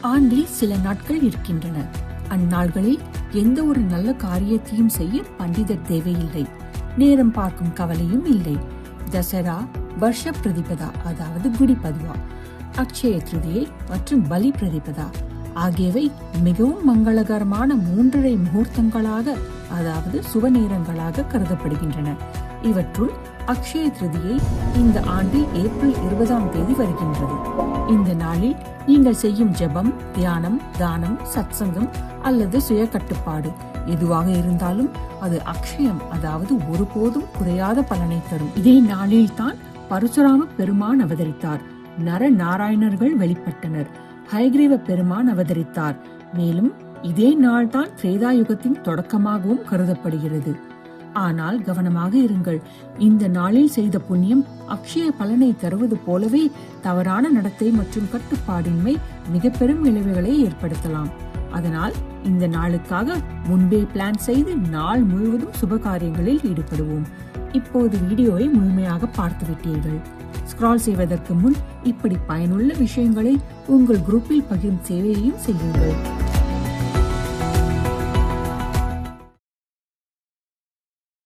ஆண்டில் சில நாட்கள் இருக்கின்றன. அந்நாள்களில் எந்த ஒரு நல்ல காரியத்தையும் செய்ய பண்டிதர் தேவையில்லை, நேரம் பார்க்கும் கவலையும் இல்லை. தசரா, வருஷ பிரதிபதா அதாவது குடி பதுவா, அக்ஷய திருதியை மற்றும் பலி பிரதிபதா ஆகியவை மிகவும் மங்களகரமான 3.5 முகூர்த்தங்களாக அதாவது சுப நேரங்களாக கருதப்படுகின்றன. இவற்றுள் அக்ஷய திருதியை இந்த ஆண்டு ஏப்ரல் 20ஆம் தேதி வருகின்றது. இந்த நாளில் நீங்கள் செய்யும் ஜெபம், தியானம், தானம், சத்சங்கம் அல்லது சுய கட்டுப்பாடு எதுவாக இருந்தாலும் அது அக்ஷயம் அதாவது ஒருபோதும் குறையாத பலனை தரும். இதே நாளில் தான் பரசுராம பெருமான் அவதரித்தார், நர நாராயணர்கள் வெளிப்பட்டனர், ஹயக்ரீவ பெருமான் அவதரித்தார். மேலும் இதே நாள்தான் திரேதா யுகத்தின் தொடக்கமாகவும் கருதப்படுகிறது. ஆனால் கவனமாக இருங்கள், இந்த நாளில் செய்த புண்ணியம் அக்ஷய பலனை தருவது போலவே தவறான நடத்தை மற்றும் கட்டுப்பாடின்மை மிக பெரும் விளைவுகளை ஏற்படுத்தலாம். அதனால் இந்த நாளுக்காக முன்பே பிளான் செய்து நாள் முழுவதும் சுப காரியங்களில் ஈடுபடுவோம். இப்போது வீடியோவை முழுமையாக பார்த்து விட்டீர்கள். ஸ்க்ரால் செய்வதற்கு முன் இப்படி பயனுள்ள விஷயங்களை உங்கள் குரூப்பில் பகிரும் சேவையையும் செய்யுங்கள்.